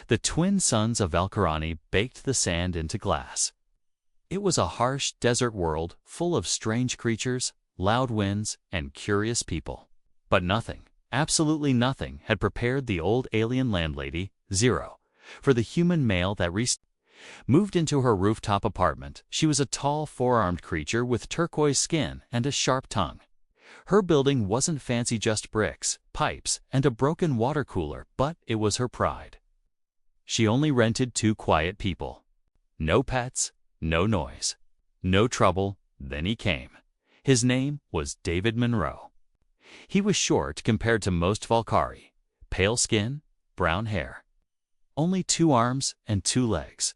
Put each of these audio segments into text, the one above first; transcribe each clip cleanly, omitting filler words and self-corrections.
The twin sons of Valkarani baked the sand into glass. It was a harsh desert world full of strange creatures, loud winds, and curious people. But nothing, absolutely nothing, had prepared the old alien landlady, Zero, for the human male that moved into her rooftop apartment. She was a tall, four-armed creature with turquoise skin and a sharp tongue. Her building wasn't fancy, just bricks, pipes, and a broken water cooler, but it was her pride. She only rented 2 quiet people. No pets, no noise, no trouble. Then he came. His name was David Monroe. He was short compared to most Valkyrie, pale skin, brown hair. Only 2 arms and 2 legs.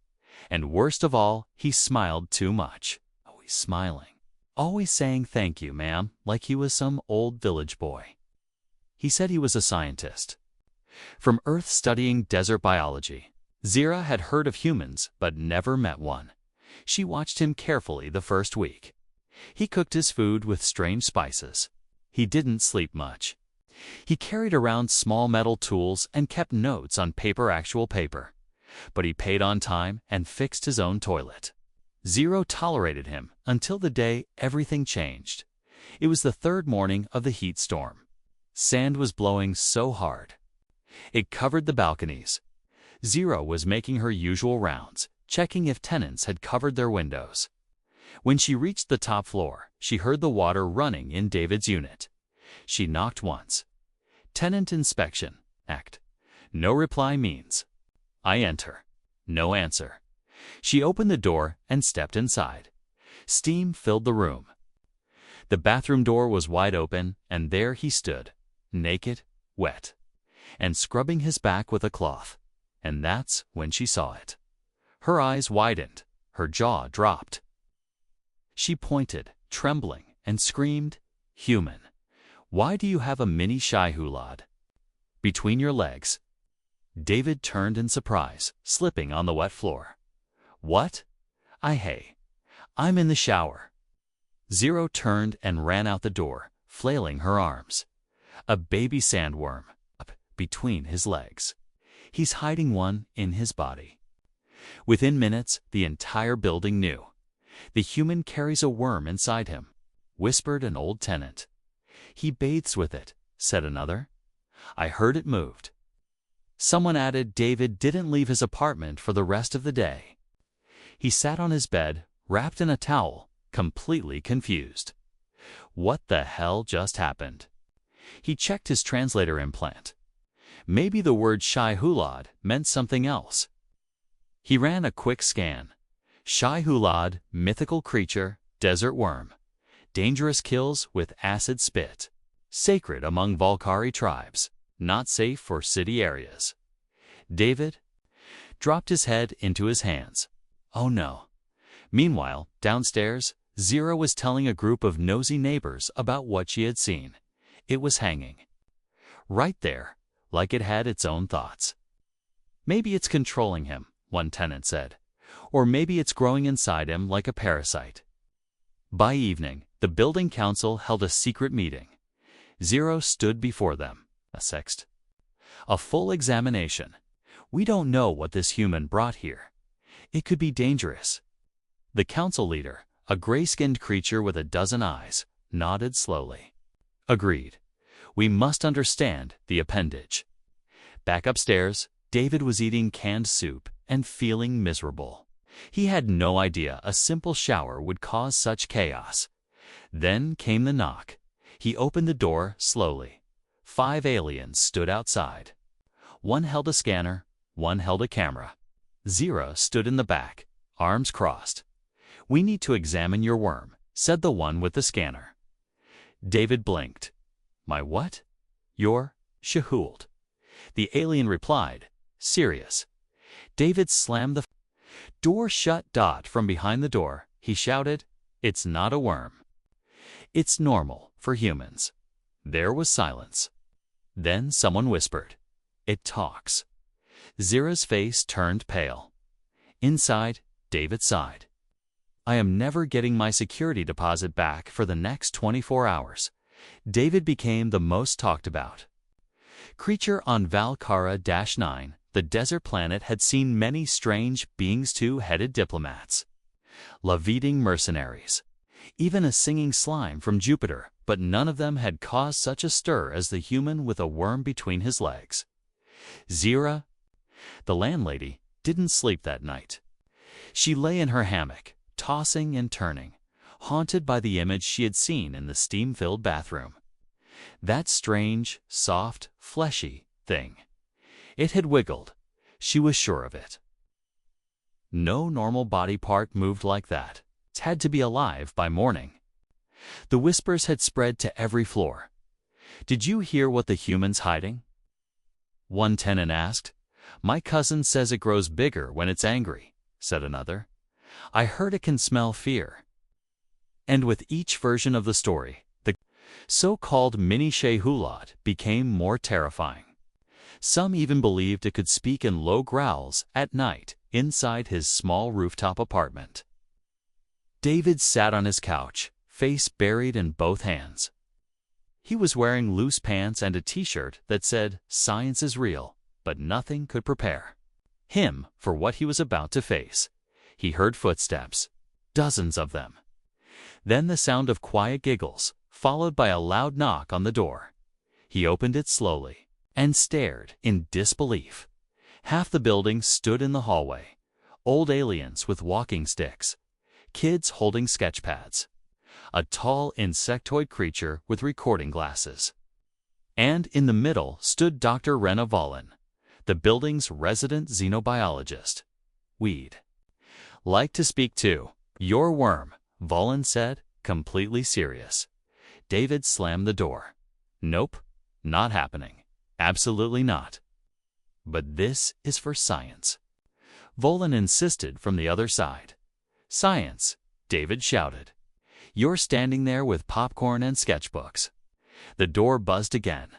And worst of all, he smiled too much. Always smiling. Always saying thank you, ma'am, like he was some old village boy. He said he was a scientist from Earth studying desert biology. Zira had heard of humans, but never met one. She watched him carefully the first week. He cooked his food with strange spices. He didn't sleep much. He carried around small metal tools and kept notes on actual paper. But he paid on time and fixed his own toilet. Zero tolerated him until the day everything changed. It was the 3rd morning of the heat storm. Sand was blowing so hard. It covered the balconies. Zero was making her usual rounds, checking if tenants had covered their windows. When she reached the top floor, she heard the water running in David's unit. She knocked once. Tenant inspection. Act. No reply means I enter. No answer. She opened the door and stepped inside. Steam filled the room. The bathroom door was wide open, and there he stood, naked, wet, and scrubbing his back with a cloth. And that's when she saw it. Her eyes widened. Her jaw dropped. She pointed, trembling, and screamed, "Human, why do you have a mini Shai-Hulad between your legs?" David turned in surprise, slipping on the wet floor. "What? Hey, I'm in the shower." Zero turned and ran out the door, flailing her arms. A baby sandworm up between his legs. He's hiding one in his body. Within minutes, the entire building knew. "The human carries a worm inside him," whispered an old tenant. "He bathes with it," said another. "I heard it moved." Someone added David didn't leave his apartment for the rest of the day. He sat on his bed, wrapped in a towel, completely confused. What the hell just happened? He checked his translator implant. Maybe the word Shai-Hulad meant something else. He ran a quick scan. Shai-Hulad, mythical creature, desert worm. Dangerous kills with acid spit. Sacred among Valkyrie tribes. Not safe for city areas. David dropped his head into his hands. Oh no. Meanwhile, downstairs, Zira was telling a group of nosy neighbors about what she had seen. It was hanging. Right there, like it had its own thoughts. "Maybe it's controlling him," one tenant said. "Or maybe it's growing inside him like a parasite." By evening, the building council held a secret meeting. Zero stood before them. A sext. "A full examination. We don't know what this human brought here. It could be dangerous." The council leader, a gray-skinned creature with a dozen eyes, nodded slowly. "Agreed. We must understand the appendage." Back upstairs, David was eating canned soup and feeling miserable. He had no idea a simple shower would cause such chaos. Then came the knock. He opened the door slowly. 5 aliens stood outside. One held a scanner, one held a camera. Zira stood in the back, arms crossed. "We need to examine your worm," said the one with the scanner. David blinked. "My what?" "Your Shahult." The alien replied, serious. David slammed the door shut. From behind the door, he shouted, "It's not a worm. It's normal for humans." There was silence. Then someone whispered, "It talks." Zira's face turned pale. Inside, David sighed. "I am never getting my security deposit back for the next 24 hours. David became the most talked about creature on Valkara-9, The desert planet had seen many strange beings, two-headed diplomats, leviating mercenaries, even a singing slime from Jupiter, but none of them had caused such a stir as the human with a worm between his legs. Zira, the landlady, didn't sleep that night. She lay in her hammock, tossing and turning, haunted by the image she had seen in the steam-filled bathroom. That strange, soft, fleshy thing. It had wiggled. She was sure of it. No normal body part moved like that. It had to be alive by morning. The whispers had spread to every floor. "Did you hear what the human's hiding?" one tenant asked. "My cousin says it grows bigger when it's angry," said another. "I heard it can smell fear." And with each version of the story, the so-called mini Shehulot became more terrifying. Some even believed it could speak in low growls at night inside his small rooftop apartment. David sat on his couch, face buried in both hands. He was wearing loose pants and a t-shirt that said, "Science is real," but nothing could prepare him for what he was about to face. He heard footsteps, dozens of them. Then the sound of quiet giggles, followed by a loud knock on the door. He opened it slowly and stared in disbelief. Half the building stood in the hallway. Old aliens with walking sticks, kids holding sketch pads, a tall insectoid creature with recording glasses. And in the middle stood Dr. Rena Volin, the building's resident xenobiologist. "We'd like to speak to your worm," Volin said, completely serious. David slammed the door. "Nope, not happening. Absolutely not." "But this is for science," Volin insisted from the other side. "Science," David shouted. "You're standing there with popcorn and sketchbooks." The door buzzed again.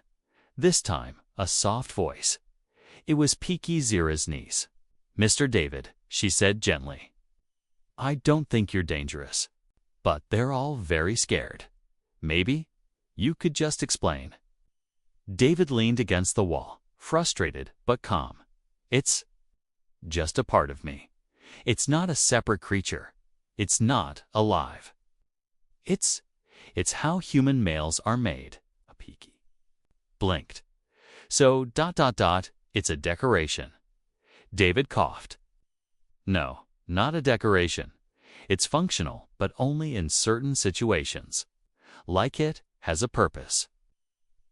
This time, a soft voice. It was Peaky Zira's niece. "Mr. David," she said gently, "I don't think you're dangerous, but they're all very scared. Maybe you could just explain." David leaned against the wall, frustrated but calm. "It's just a part of me. It's not a separate creature. It's not alive. It's how human males are made." A Peaky blinked. "So, it's a decoration." David coughed. "No, not a decoration. It's functional, but only in certain situations. Like it has a purpose."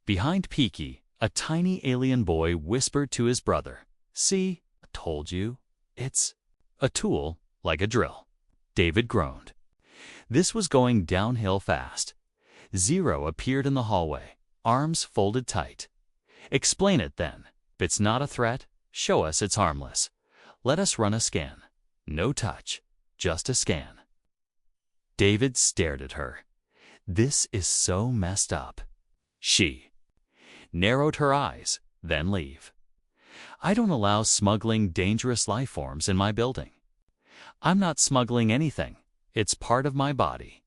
Behind Peaky, a tiny alien boy whispered to his brother, "See, I told you. It's a tool, like a drill." David groaned. This was going downhill fast. Zero appeared in the hallway, arms folded tight. "Explain it then. If it's not a threat, show us it's harmless. Let us run a scan. No touch, just a scan." David stared at her. "This is so messed up." She narrowed her eyes, then leave. "I don't allow smuggling dangerous life forms in my building. I'm not smuggling anything. It's part of my body.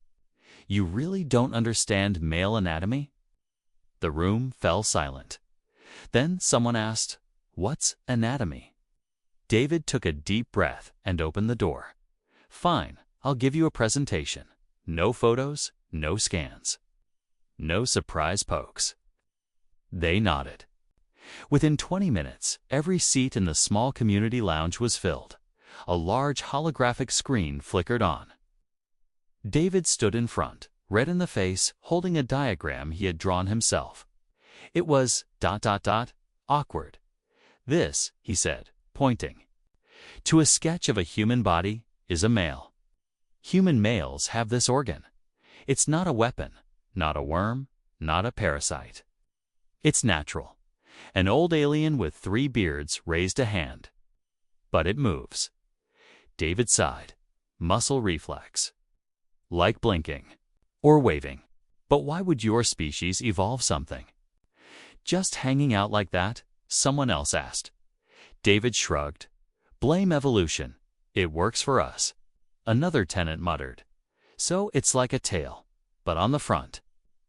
You really don't understand male anatomy?" The room fell silent. Then someone asked, "What's anatomy?" David took a deep breath and opened the door. "Fine, I'll give you a presentation. No photos, no scans. No surprise pokes." They nodded. Within 20 minutes, every seat in the small community lounge was filled. A large holographic screen flickered on. David stood in front, red in the face, holding a diagram he had drawn himself. It was ... awkward. "This," he said, pointing to a sketch of a human body, "is a male. Human males have this organ. It's not a weapon, not a worm, not a parasite. It's natural." An old alien with 3 beards raised a hand. "But it moves." David sighed. "Muscle reflex. Like blinking. Or waving. But why would your species evolve something just hanging out like that?" someone else asked. David shrugged. "Blame evolution. It works for us." Another tenant muttered. "So it's like a tail, but on the front."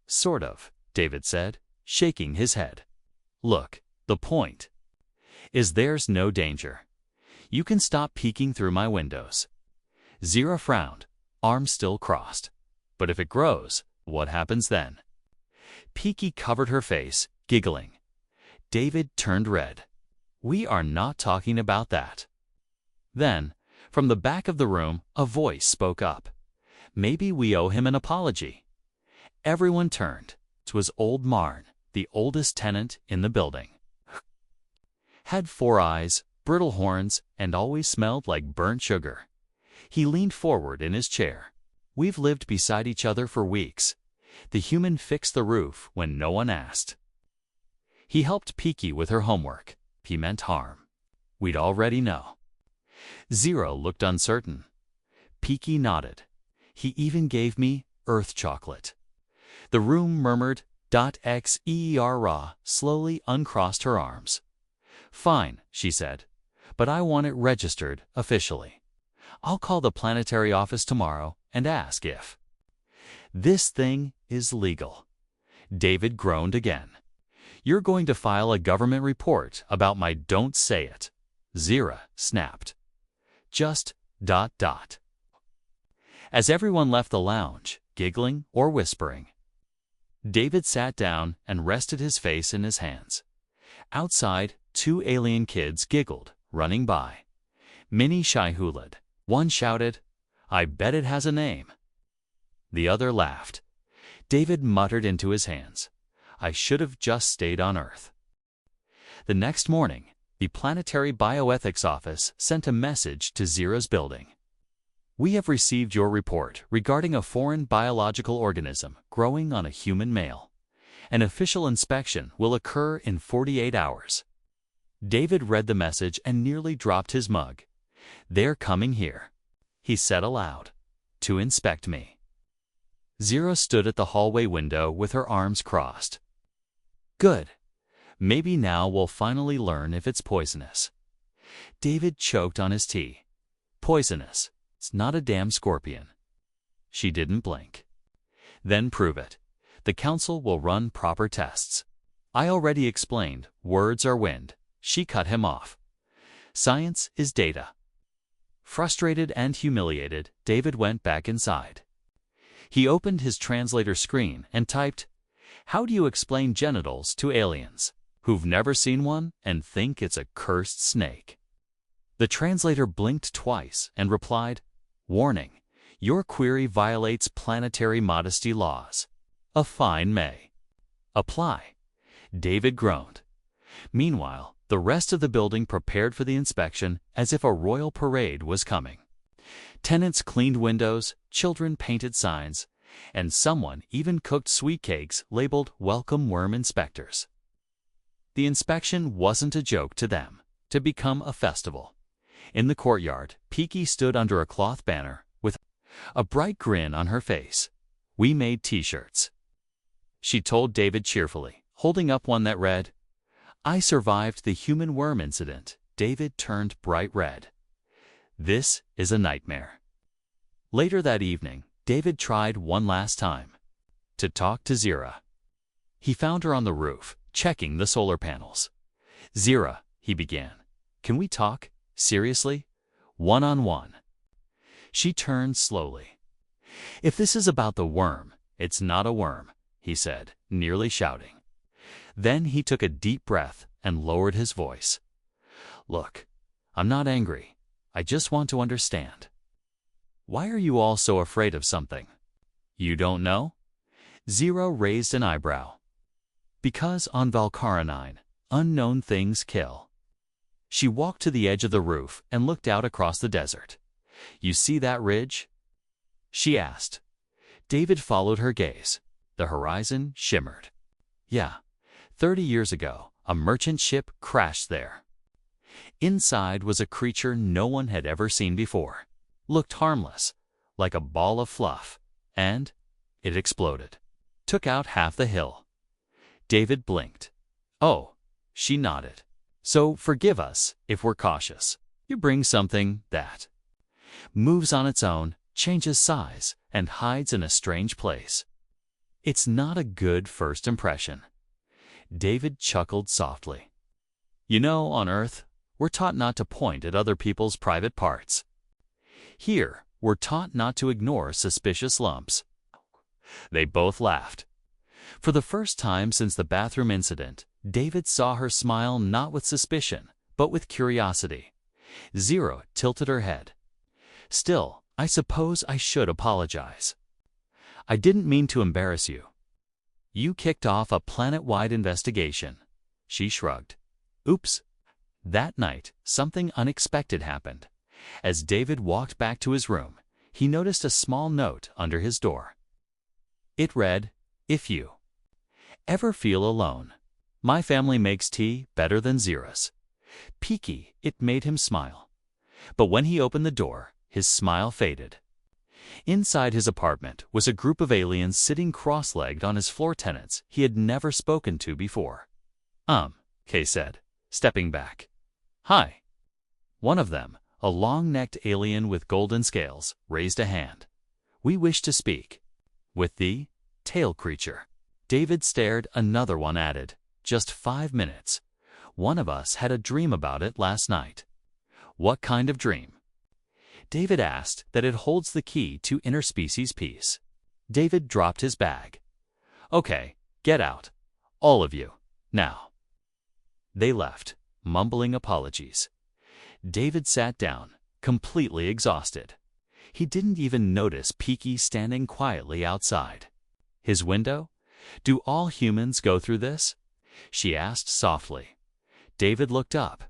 "Sort of," David said, shaking his head. "Look, the point is there's no danger. You can stop peeking through my windows. Zira frowned, arms still crossed. But if it grows, what happens then? Peaky covered her face, giggling. David turned red. We are not talking about that. Then, from the back of the room, a voice spoke up. Maybe we owe him an apology. Everyone turned. 'Twas old Marn, the oldest tenant in the building. Had 4 eyes, brittle horns, and always smelled like burnt sugar. He leaned forward in his chair. We've lived beside each other for weeks. The human fixed the roof when no one asked. He helped Peaky with her homework. He meant harm. We'd already know. Zero looked uncertain. Peaky nodded. He even gave me earth chocolate. The room murmured. Xerra slowly uncrossed her arms. Fine, she said, but I want it registered officially. I'll call the planetary office tomorrow and ask if this thing is legal. David groaned again. You're going to file a government report about my don't say it. Zira snapped. Just ... As everyone left the lounge, giggling or whispering, David sat down and rested his face in his hands. Outside, 2 alien kids giggled, running by. Minnie Shihulad. One shouted, I bet it has a name. The other laughed. David muttered into his hands, I should have just stayed on Earth. The next morning, the Planetary Bioethics Office sent a message to Zira's building. We have received your report regarding a foreign biological organism growing on a human male. An official inspection will occur in 48 hours. David read the message and nearly dropped his mug. They're coming here, he said aloud, to inspect me. Zira stood at the hallway window with her arms crossed. Good. Maybe now we'll finally learn if it's poisonous. David choked on his tea. Poisonous. It's not a damn scorpion. She didn't blink. Then prove it. The council will run proper tests. I already explained, words are wind. She cut him off. Science is data. Frustrated and humiliated, David went back inside. He opened his translator screen and typed, How do you explain genitals to aliens who've never seen one and think it's a cursed snake? The translator blinked twice and replied, Warning, your query violates planetary modesty laws. A fine may apply. David groaned. Meanwhile, the rest of the building prepared for the inspection as if a royal parade was coming. Tenants cleaned windows, children painted signs, and someone even cooked sweet cakes labeled Welcome Worm Inspectors. The inspection wasn't a joke to them, to become a festival. In the courtyard, Peaky stood under a cloth banner with a bright grin on her face. We made t-shirts. She told David cheerfully, holding up one that read, I survived the human worm incident. David turned bright red. This is a nightmare. Later that evening, David tried one last time to talk to Zira. He found her on the roof, checking the solar panels. Zira, he began, can we talk? Seriously? One-on-one. She turned slowly. If this is about the worm, it's not a worm, he said, nearly shouting. Then he took a deep breath and lowered his voice. Look, I'm not angry. I just want to understand. Why are you all so afraid of something? You don't know? Zero raised an eyebrow. Because on Valkaranine, unknown things kill. She walked to the edge of the roof and looked out across the desert. You see that ridge? She asked. David followed her gaze. The horizon shimmered. Yeah, 30 years ago, a merchant ship crashed there. Inside was a creature no one had ever seen before. Looked harmless, like a ball of fluff, and it exploded. Took out half the hill. David blinked. Oh, she nodded. So forgive us if we're cautious. You bring something that moves on its own, changes size, and hides in a strange place. It's not a good first impression. David chuckled softly. You know, on Earth, we're taught not to point at other people's private parts. Here, we're taught not to ignore suspicious lumps. They both laughed. For the first time since the bathroom incident, David saw her smile not with suspicion, but with curiosity. Zero tilted her head. Still, I suppose I should apologize. I didn't mean to embarrass you. You kicked off a planet-wide investigation. She shrugged. Oops. That night, something unexpected happened. As David walked back to his room, he noticed a small note under his door. It read, "If you ever feel alone, my family makes tea better than Zera's." Peaky, it made him smile. But when he opened the door, his smile faded. Inside his apartment was a group of aliens sitting cross-legged on his floor tenants he had never spoken to before. Kay said, stepping back. Hi. One of them, a long-necked alien with golden scales, raised a hand. We wish to speak with the tail creature. David stared. Another one added, just 5 minutes. One of us had a dream about it last night. What kind of dream? David asked. That it holds the key to interspecies peace. David dropped his bag. Okay, get out. All of you, now. They left, mumbling apologies. David sat down, completely exhausted. He didn't even notice Peaky standing quietly outside his window. Do all humans go through this? She asked softly. David looked up.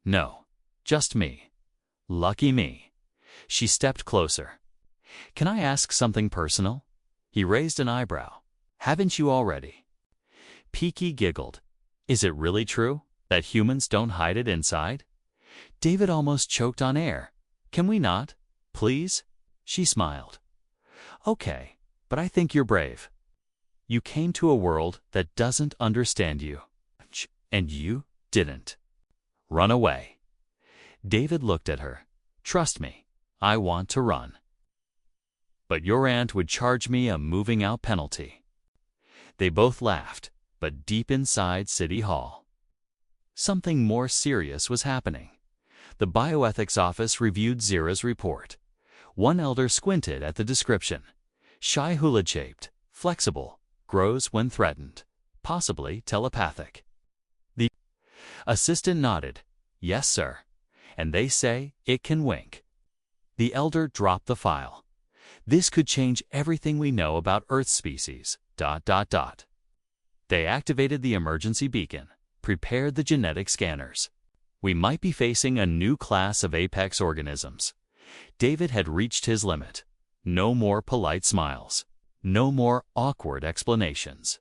No, just me. Lucky me. She stepped closer. Can I ask something personal? He raised an eyebrow. Haven't you already? Peaky giggled. Is it really true that humans don't hide it inside? David almost choked on air. Can we not, please? She smiled. Okay, but I think you're brave. You came to a world that doesn't understand you. And you didn't run away. David looked at her. Trust me, I want to run. But your aunt would charge me a moving out penalty. They both laughed, but deep inside City Hall, something more serious was happening. The bioethics office reviewed Zera's report. One elder squinted at the description. Shy hula-shaped, flexible, grows when threatened, possibly telepathic. The assistant nodded. Yes, sir. And they say it can wink. The elder dropped the file. This could change everything we know about Earth species. ... They activated the emergency beacon, prepared the genetic scanners. We might be facing a new class of apex organisms. David had reached his limit. No more polite smiles. No more awkward explanations.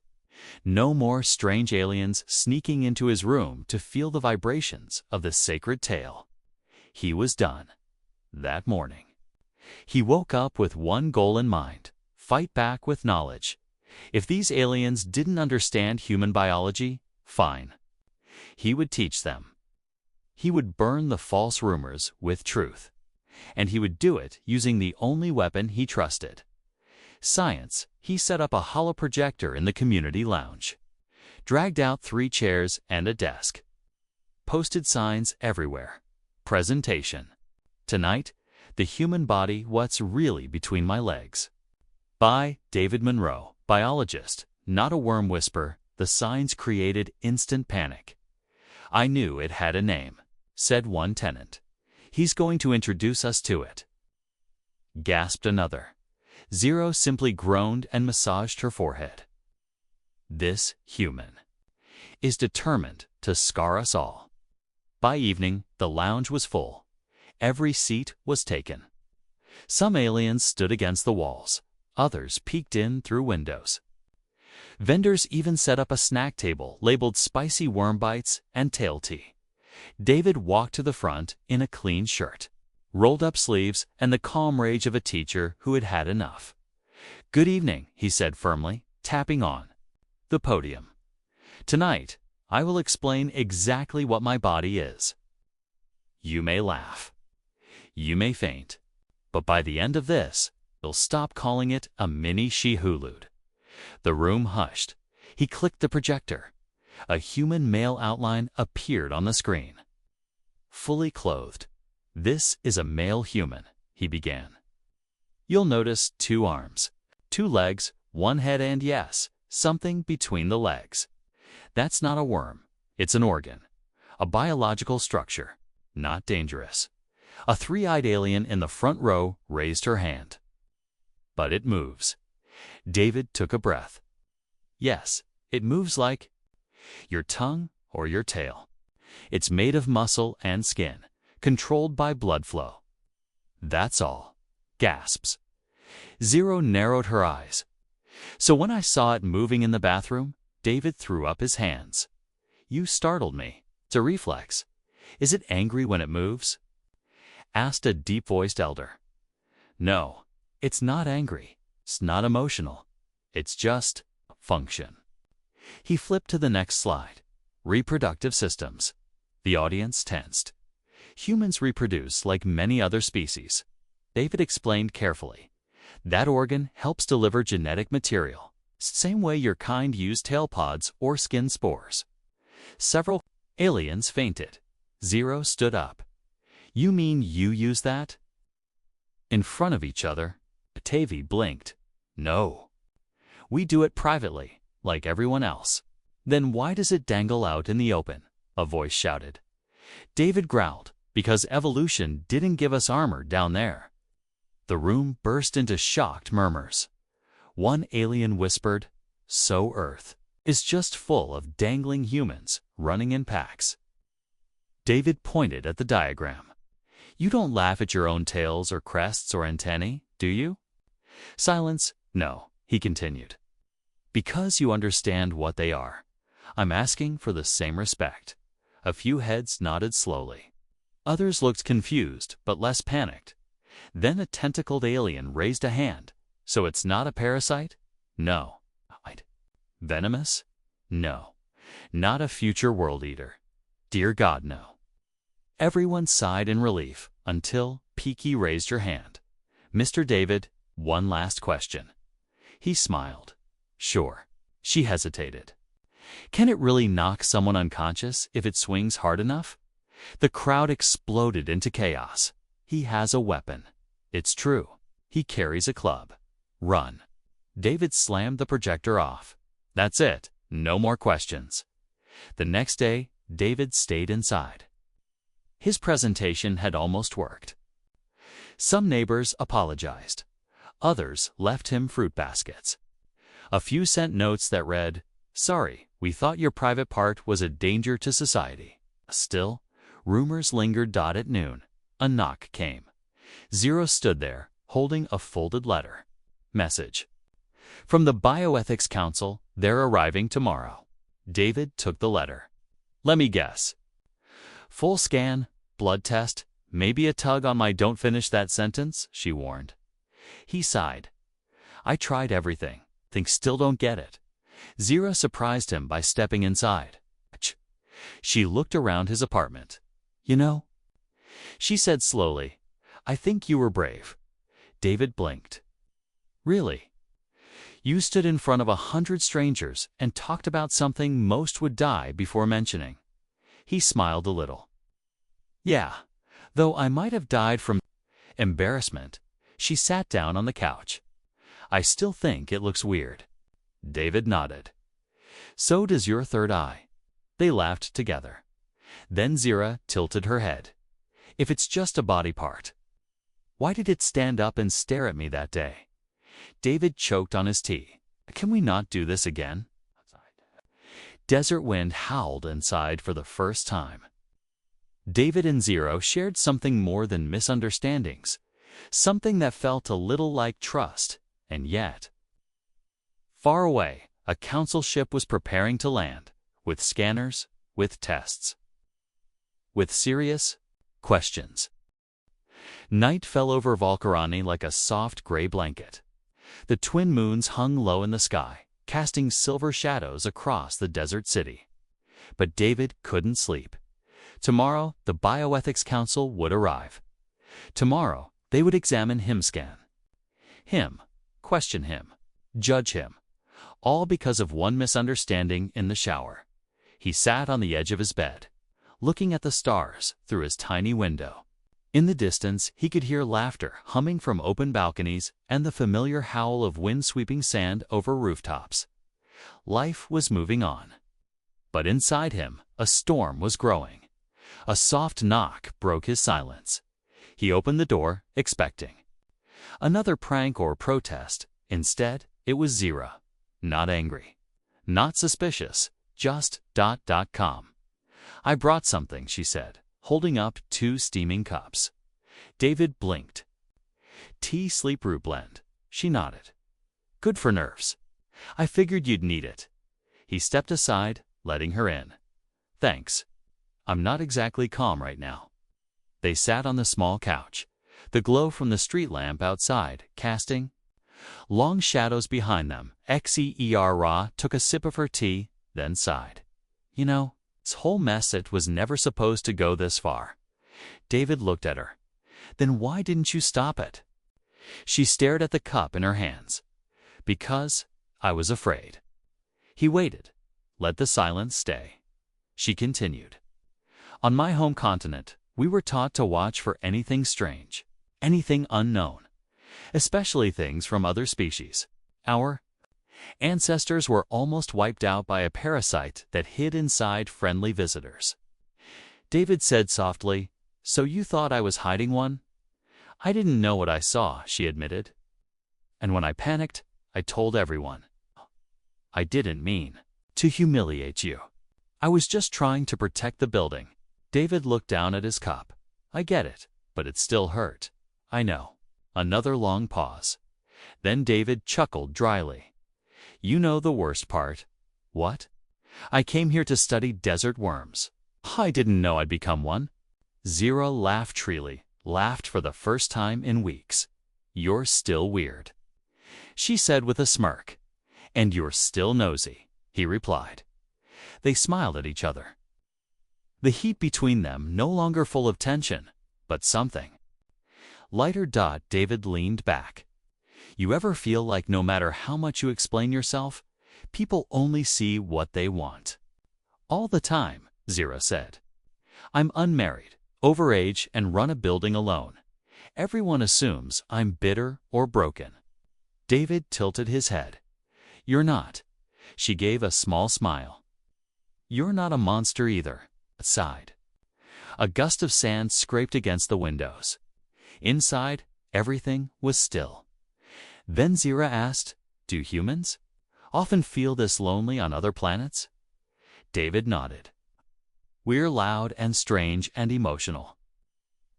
No more strange aliens sneaking into his room to feel the vibrations of the sacred tail. He was done. That morning, he woke up with one goal in mind: fight back with knowledge. If these aliens didn't understand human biology, fine. He would teach them. He would burn the false rumors with truth. And he would do it using the only weapon he trusted: science. He set up a holoprojector in the community lounge, dragged out 3 chairs and a desk, posted signs everywhere. Presentation. Tonight, the human body, what's really between my legs. By David Monroe, biologist, not a worm whisper. The signs created instant panic. I knew it had a name, said one tenant. He's going to introduce us to it, gasped another. Zero simply groaned and massaged her forehead. This human is determined to scar us all. By evening, the lounge was full. Every seat was taken. Some aliens stood against the walls. Others peeked in through windows. Vendors even set up a snack table labeled spicy worm bites and tail tea. David walked to the front in a clean shirt, rolled up sleeves, and the calm rage of a teacher who had had enough. Good evening, he said firmly, tapping on the podium. Tonight, I will explain exactly what my body is. You may laugh. You may faint. But by the end of this, you'll stop calling it a mini she-hulud. The room hushed. He clicked the projector. A human male outline appeared on the screen. fully clothed. "This is a male human," he began. "You'll notice 2 arms, 2 legs, 1 head, and yes, something between the legs. That's not a worm. It's an organ. A biological structure. Not dangerous." A 3-eyed alien in the front row raised her hand. "But it moves." David took a breath. "Yes, it moves like your tongue or your tail. It's made of muscle and skin, controlled by blood flow." "That's all." Gasps. Zero narrowed her eyes. "So when I saw it moving in the bathroom," David threw up his hands. "You startled me. It's a reflex." "Is it angry when it moves?" asked a deep-voiced elder. "No, it's not angry. It's not emotional. It's just function." He flipped to the next slide. Reproductive systems. The audience tensed. "Humans reproduce like many other species," David explained carefully. "That organ helps deliver genetic material, same way your kind use tail pods or skin spores." Several aliens fainted. Zero stood up. "You mean you use that?" In front of each other, Tavi blinked. "No. We do it privately, like everyone else." "Then why does it dangle out in the open?" a voice shouted. David growled, "Because evolution didn't give us armor down there." The room burst into shocked murmurs. One alien whispered, "So Earth is just full of dangling humans running in packs." David pointed at the diagram. "You don't laugh at your own tails or crests or antennae, do you?" Silence. "No," he continued. "Because you understand what they are. I'm asking for the same respect." A few heads nodded slowly. Others looked confused, but less panicked. Then a tentacled alien raised a hand. "So it's not a parasite?" "No." "Venomous?" "No." "Not a future world eater?" "Dear God, no." Everyone sighed in relief until Peaky raised her hand. "Mr. David, one last question." He smiled. "Sure." She hesitated. "Can it really knock someone unconscious if it swings hard enough?" The crowd exploded into chaos. "He has a weapon." "It's true. He carries a club." "Run." David slammed the projector off. "That's it. No more questions." The next day, David stayed inside. His presentation had almost worked. Some neighbors apologized. Others left him fruit baskets. A few sent notes that read, "Sorry, we thought your private part was a danger to society." Still, rumors lingered. At noon, a knock came. Zero stood there, holding a folded letter. Message. "From the Bioethics Council, they're arriving tomorrow." David took the letter. "Let me guess. Full scan, blood test, maybe a tug on my don't finish that sentence," she warned. He sighed. "I tried everything. Think still don't get it." Zero surprised him by stepping inside. She looked around his apartment. "You know," she said slowly, "I think you were brave." David blinked. "Really? You stood in front of 100 strangers and talked about something most would die before mentioning." He smiled a little. "Yeah, though I might have died from embarrassment." She sat down on the couch. "I still think it looks weird." David nodded. "So does your third eye." They laughed together. Then Zira tilted her head. "If it's just a body part, why did it stand up and stare at me that day?" David choked on his tea. "Can we not do this again?" Desert wind howled inside for the first time. David and Zero shared something more than misunderstandings, something that felt a little like trust, and yet. Far away, a council ship was preparing to land, with scanners, with tests, with serious questions. Night fell over Valkarani like a soft gray blanket. The twin moons hung low in the sky, casting silver shadows across the desert city. But David couldn't sleep. Tomorrow, the Bioethics Council would arrive. Tomorrow, they would examine him scan. Him, question him, judge him. All because of one misunderstanding in the shower. He sat on the edge of his bed, looking at the stars through his tiny window. In the distance, he could hear laughter humming from open balconies and the familiar howl of wind sweeping sand over rooftops. Life was moving on. But inside him, a storm was growing. A soft knock broke his silence. He opened the door, expecting another prank or protest. Instead, it was Zira. Not angry, not suspicious, just ... calm. "I brought something," she said, holding up 2 steaming cups. David blinked. "Tea sleep root blend." She nodded. "Good for nerves. I figured you'd need it." He stepped aside, letting her in. "Thanks. I'm not exactly calm right now." They sat on the small couch, the glow from the street lamp outside casting long shadows behind them. Xera took a sip of her tea, then sighed. "You know, this whole mess, it was never supposed to go this far." David looked at her. "Then why didn't you stop it?" She stared at the cup in her hands. "Because I was afraid." He waited, let the silence stay. She continued. "On my home continent, we were taught to watch for anything strange, anything unknown, especially things from other species. Our ancestors were almost wiped out by a parasite that hid inside friendly visitors." David said softly, "So you thought I was hiding one?" "I didn't know what I saw," she admitted. "And when I panicked, I told everyone. I didn't mean to humiliate you. I was just trying to protect the building." David looked down at his cup. "I get it, but it still hurt." "I know." Another long pause. Then David chuckled dryly. "You know the worst part." "What?" "I came here to study desert worms. I didn't know I'd become one." Zira laughed shrilly, laughed for the first time in weeks. "You're still weird," she said with a smirk. "And you're still nosy," he replied. They smiled at each other. The heat between them no longer full of tension, but something lighter. David leaned back. "You ever feel like no matter how much you explain yourself, people only see what they want?" "All the time," Zira said. "I'm unmarried, overage, and run a building alone. Everyone assumes I'm bitter or broken." David tilted his head. "You're not." She gave a small smile. "You're not a monster either." Sighed. A gust of sand scraped against the windows. Inside, everything was still. Then Zira asked, "Do humans often feel this lonely on other planets?" David nodded. "We're loud and strange and emotional.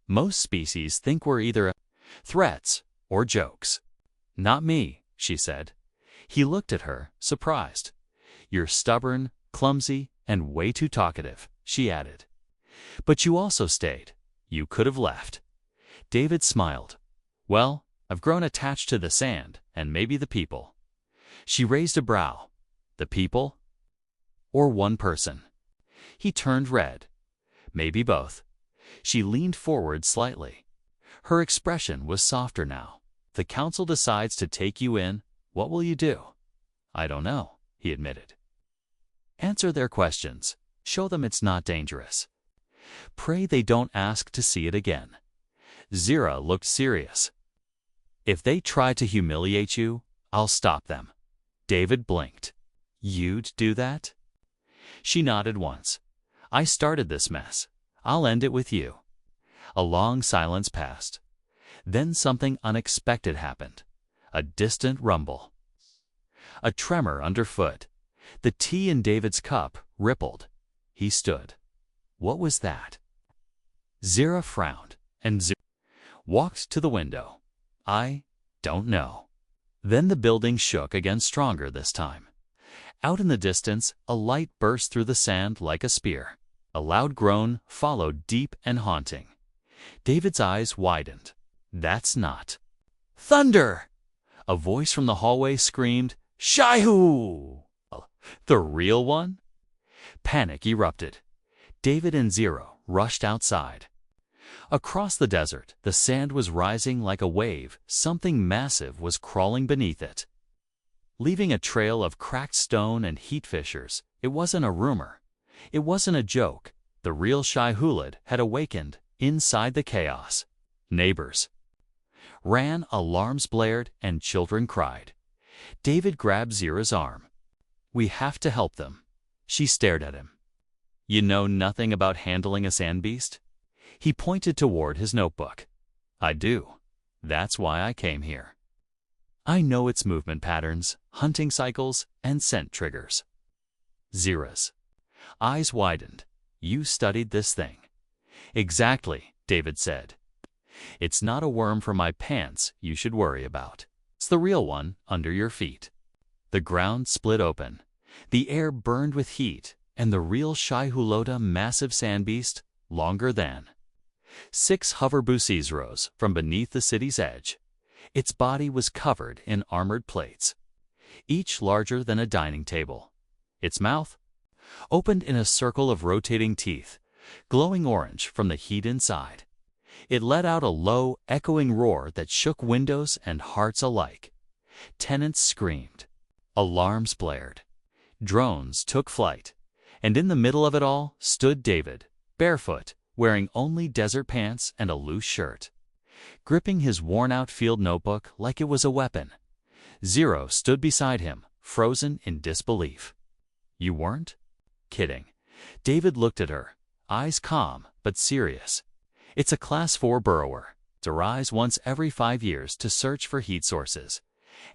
Most species think we're either threats or jokes." "Not me," she said. He looked at her, surprised. "You're stubborn, clumsy, and way too talkative," she added. "But you also stayed. You could have left." David smiled. "Well, I've grown attached to the sand, and maybe the people." She raised a brow. "The people? Or one person?" He turned red. "Maybe both." She leaned forward slightly. Her expression was softer now. "The council decides to take you in. What will you do?" "I don't know," he admitted. "Answer their questions. Show them it's not dangerous. Pray they don't ask to see it again." Zira looked serious. "If they try to humiliate you, I'll stop them." David blinked. "You'd do that?" She nodded once. "I started this mess. I'll end it with you." A long silence passed. Then something unexpected happened. A distant rumble. A tremor underfoot. The tea in David's cup rippled. He stood. What was that? Zira frowned, and walked to the window. "I don't know." Then the building shook again, stronger this time. Out in the distance, a light burst through the sand like a spear. A loud groan followed, deep and haunting. David's eyes widened. "That's not thunder!" A voice from the hallway screamed, "Shaihu!" "The real one?" Panic erupted. David and Zira rushed outside. Across the desert, the sand was rising like a wave. Something massive was crawling beneath it, leaving a trail of cracked stone and heat fissures. It wasn't a rumor. It wasn't a joke. The real Shai-Hulud had awakened inside the chaos. Neighbors ran, alarms blared, and children cried. David grabbed Zira's arm. "We have to help them." She stared at him. "You know nothing about handling a sand beast?" He pointed toward his notebook. "I do. That's why I came here. I know its movement patterns, hunting cycles, and scent triggers." Zira's eyes widened. "You studied this thing?" "Exactly," David said. "It's not a worm from my pants you should worry about. It's the real one under your feet." The ground split open. The air burned with heat, and the real Shai-Hulud, massive sand beast, longer than 6 hoverbuses, rose from beneath the city's edge. Its body was covered in armored plates, each larger than a dining table. Its mouth opened in a circle of rotating teeth, glowing orange from the heat inside. It let out a low, echoing roar that shook windows and hearts alike. Tenants screamed. Alarms blared. Drones took flight. And in the middle of it all stood David, barefoot, wearing only desert pants and a loose shirt, gripping his worn-out field notebook like it was a weapon. Zira stood beside him, frozen in disbelief. "You weren't kidding?" David looked at her, eyes calm but serious. "It's a Class 4 burrower. It arrives once every 5 years to search for heat sources.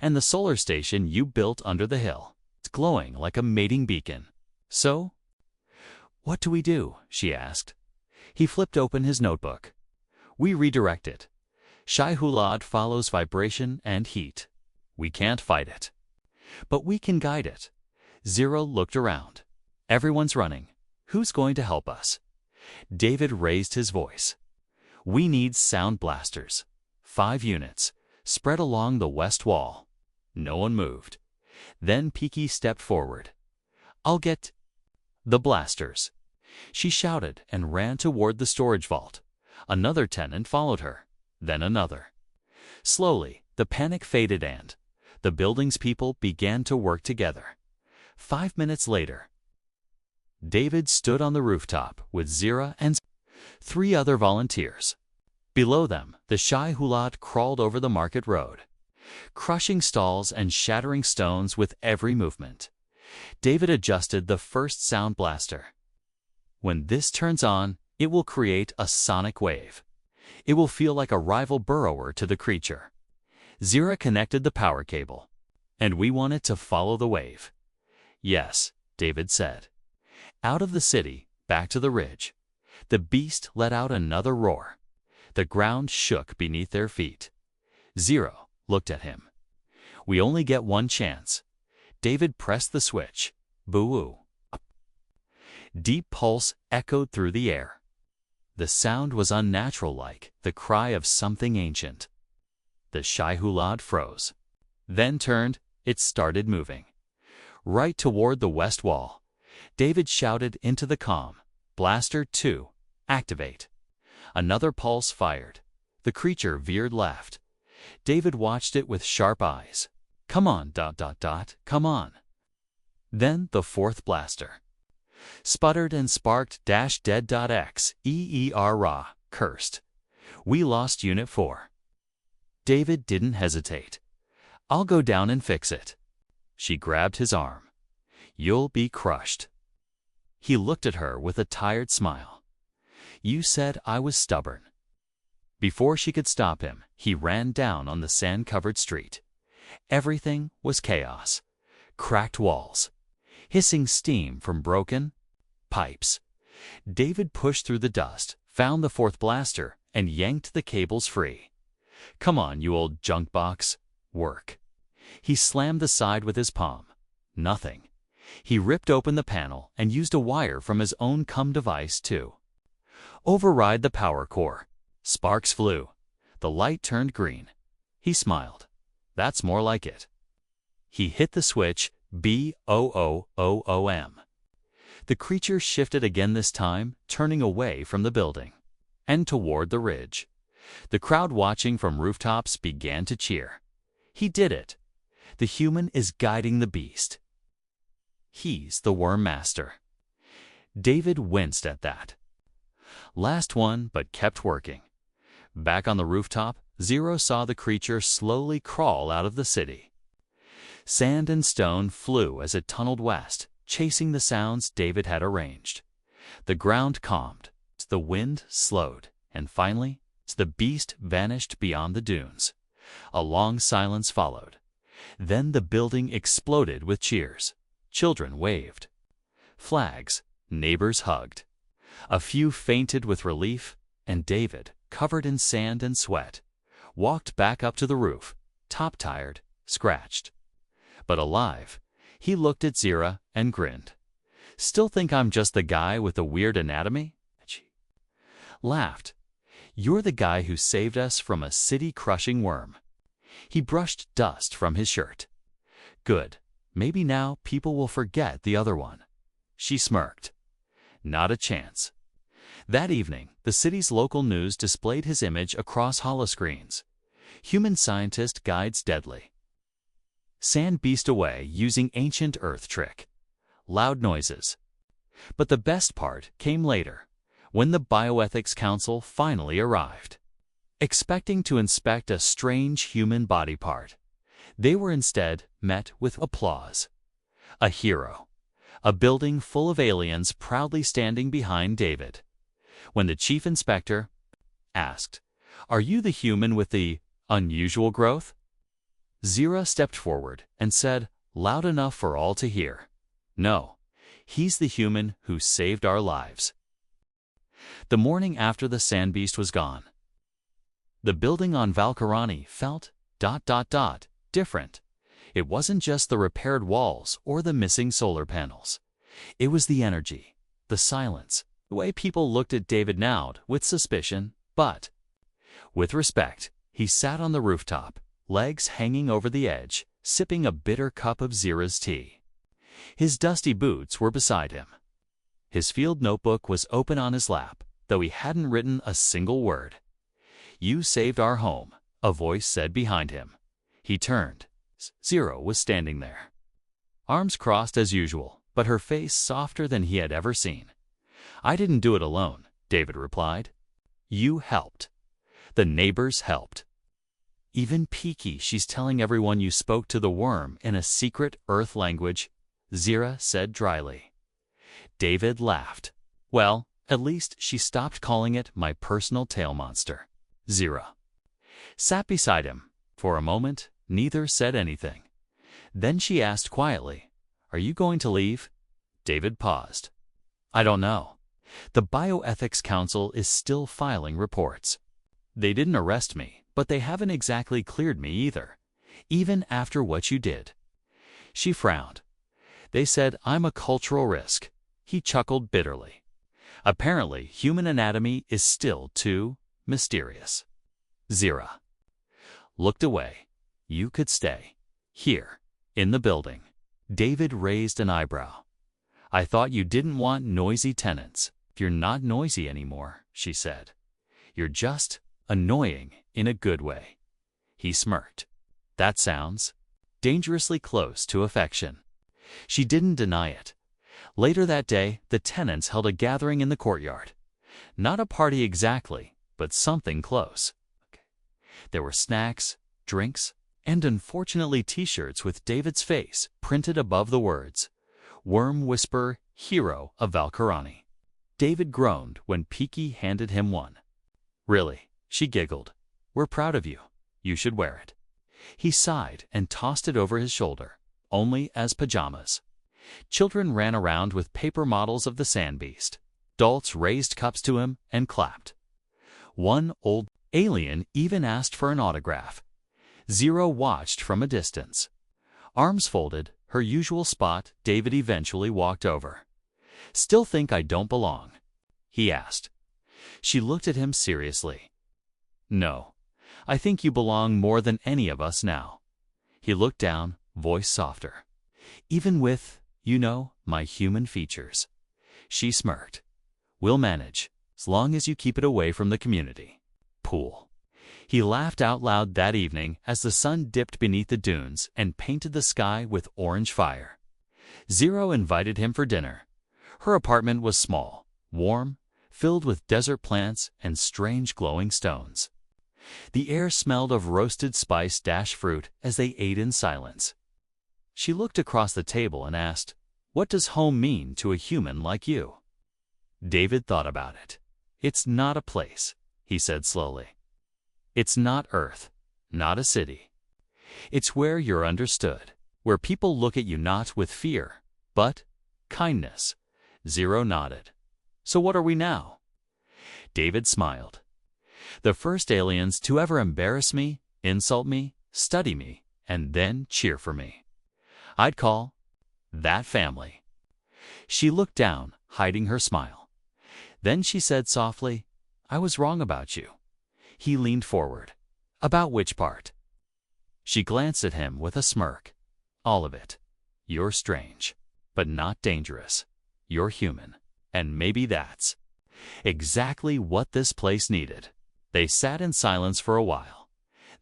And the solar station you built under the hill. It's glowing like a mating beacon. So, what do we do?" she asked. He flipped open his notebook. "We redirect it. Shai-Hulud follows vibration and heat. We can't fight it, but we can guide it." Zira looked around. "Everyone's running. Who's going to help us?" David raised his voice. "We need sound blasters. 5 units, spread along the west wall." No one moved. Then Peaky stepped forward. "I'll get the blasters," she shouted and ran toward the storage vault. Another tenant followed her, then another. Slowly, the panic faded and the building's people began to work together. 5 minutes later, David stood on the rooftop with Zira and 3 other volunteers. Below them, the Shai-Hulud crawled over the market road, crushing stalls and shattering stones with every movement. David adjusted the first sound blaster. "When this turns on, it will create a sonic wave. It will feel like a rival burrower to the creature." Zira connected the power cable. "And we want it to follow the wave." "Yes," David said. Out of the city, back to the ridge, the beast let out another roar. The ground shook beneath their feet. Zira looked at him. "We only get one chance." David pressed the switch. Boo-oo. Deep pulse echoed through the air. The sound was unnatural, like the cry of something ancient. The Shai-Hulud froze. Then turned. It started moving. Right toward the west wall. David shouted into the comm. "Blaster 2, activate." Another pulse fired. The creature veered left. David watched it with sharp eyes. "Come on, ... come on." Then the 4th blaster sputtered and sparked -dead.x EER cursed. "We lost Unit 4. David didn't hesitate. "I'll go down and fix it." She grabbed his arm. "You'll be crushed." He looked at her with a tired smile. "You said I was stubborn." Before she could stop him, he ran down on the sand-covered street. Everything was chaos. Cracked walls, hissing steam from broken pipes. David pushed through the dust, found the 4th blaster, and yanked the cables free. "Come on, you old junk box. Work." He slammed the side with his palm. Nothing. He ripped open the panel and used a wire from his own CUM device to override the power core. Sparks flew. The light turned green. He smiled. "That's more like it." He hit the switch. BOOOOM. The creature shifted again, this time turning away from the building and toward the ridge. The crowd watching from rooftops began to cheer. He did it. The human is guiding the beast. He's the worm master. David winced at that. Last one, but kept working. Back on the rooftop, Zero saw the creature slowly crawl out of the city. Sand and stone flew as it tunneled west, chasing the sounds David had arranged. The ground calmed, the wind slowed, and finally, the beast vanished beyond the dunes. A long silence followed. Then the building exploded with cheers. Children waved. Flags, neighbors hugged. A few fainted with relief, and David, covered in sand and sweat, walked back up to the roof, top-tired, scratched. But alive, he looked at Zira and grinned. "Still think I'm just the guy with the weird anatomy?" She laughed. "You're the guy who saved us from a city-crushing worm." He brushed dust from his shirt. "Good. Maybe now people will forget the other one." She smirked. "Not a chance." That evening, the city's local news displayed his image across holoscreens. Human scientist guides deadly. Sand beast away using ancient Earth trick. Loud noises. But the best part came later, when the Bioethics Council finally arrived. Expecting to inspect a strange human body part, they were instead met with applause. A hero. A building full of aliens proudly standing behind David. When the chief inspector asked, "Are you the human with the unusual growth?" Zira stepped forward and said, loud enough for all to hear, "No, he's the human who saved our lives." The morning after the sand beast was gone, the building on Valkarani felt ... different. It wasn't just the repaired walls or the missing solar panels. It was the energy, the silence, the way people looked at David now with suspicion, but with respect. He sat on the rooftop, legs hanging over the edge, sipping a bitter cup of Zira's tea. His dusty boots were beside him. His field notebook was open on his lap, though he hadn't written a single word. "You saved our home," a voice said behind him. He turned. Zira was standing there. Arms crossed as usual, but her face softer than he had ever seen. "I didn't do it alone," David replied. "You helped. The neighbors helped. Even Peaky, she's telling everyone you spoke to the worm in a secret Earth language," Zira said dryly. David laughed. "Well, at least she stopped calling it my personal tail monster." Zira sat beside him. For a moment, neither said anything. Then she asked quietly, "Are you going to leave?" David paused. "I don't know. The Bioethics Council is still filing reports. They didn't arrest me, but they haven't exactly cleared me either, even after what you did." She frowned. "They said I'm a cultural risk." He chuckled bitterly. "Apparently, human anatomy is still too mysterious." Zira looked away. "You could stay here, in the building." David raised an eyebrow. "I thought you didn't want noisy tenants." "You're not noisy anymore," she said. "You're just annoying in a good way." He smirked. "That sounds dangerously close to affection." She didn't deny it. Later that day, the tenants held a gathering in the courtyard. Not a party exactly, but something close. There were snacks, drinks, and unfortunately t-shirts with David's face printed above the words, "Worm Whisperer, Hero of Valkarani." David groaned when Peaky handed him one. "Really?" She giggled. "We're proud of you. You should wear it." He sighed and tossed it over his shoulder, only as pajamas. Children ran around with paper models of the sand beast. Adults raised cups to him and clapped. One old alien even asked for an autograph. Zira watched from a distance. Arms folded, her usual spot, David eventually walked over. "Still think I don't belong?" he asked. She looked at him seriously. "No, I think you belong more than any of us now." He looked down, voice softer. "Even with, my human features." She smirked. "We'll manage, as long as you keep it away from the community." Pool. He laughed out loud that evening as the sun dipped beneath the dunes and painted the sky with orange fire. Zero invited him for dinner. Her apartment was small, warm, filled with desert plants and strange glowing stones. The air smelled of roasted spice-fruit as they ate in silence. She looked across the table and asked, "What does home mean to a human like you?" David thought about it. "It's not a place," he said slowly. "It's not Earth, not a city. It's where you're understood, where people look at you not with fear, but kindness." Zero nodded. "So what are we now?" David smiled. "The first aliens to ever embarrass me, insult me, study me, and then cheer for me. I'd call that family." She looked down, hiding her smile. Then she said softly, "I was wrong about you." He leaned forward. "About which part?" She glanced at him with a smirk. "All of it. You're strange, but not dangerous. You're human, and maybe that's exactly what this place needed." They sat in silence for a while.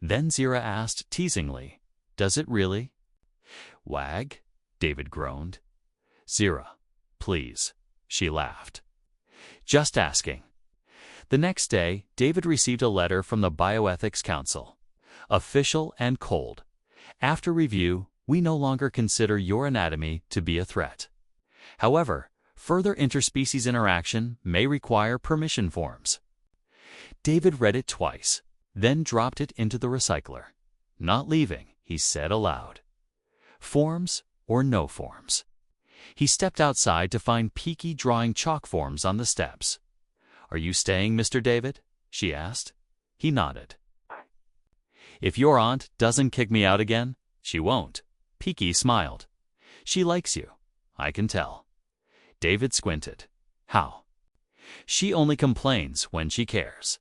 Then Zira asked teasingly, "Does it really?" "Wag?" David groaned. "Zira, please," she laughed. "Just asking." The next day, David received a letter from the Bioethics Council. Official and cold. "After review, we no longer consider your anatomy to be a threat. However, further interspecies interaction may require permission forms." David read it twice, then dropped it into the recycler. "Not leaving," he said aloud. Forms or no forms. He stepped outside to find Peaky drawing chalk forms on the steps. "Are you staying, Mr. David?" she asked. He nodded. "If your aunt doesn't kick me out again," "She won't." Peaky smiled. "She likes you. I can tell." David squinted. "How?" "She only complains when she cares."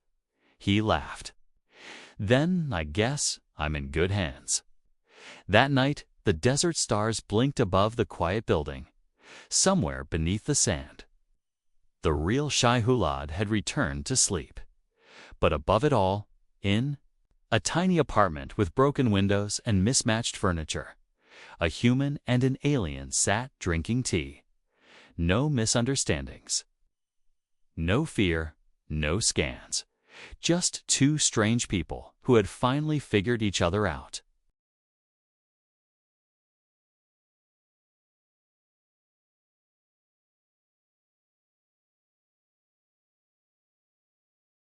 He laughed. "Then I guess I'm in good hands." That night, the desert stars blinked above the quiet building. Somewhere beneath the sand, the real Shai Hulud had returned to sleep. But above it all, in a tiny apartment with broken windows and mismatched furniture, a human and an alien sat drinking tea. No misunderstandings. No fear, no scans. Just two strange people who had finally figured each other out.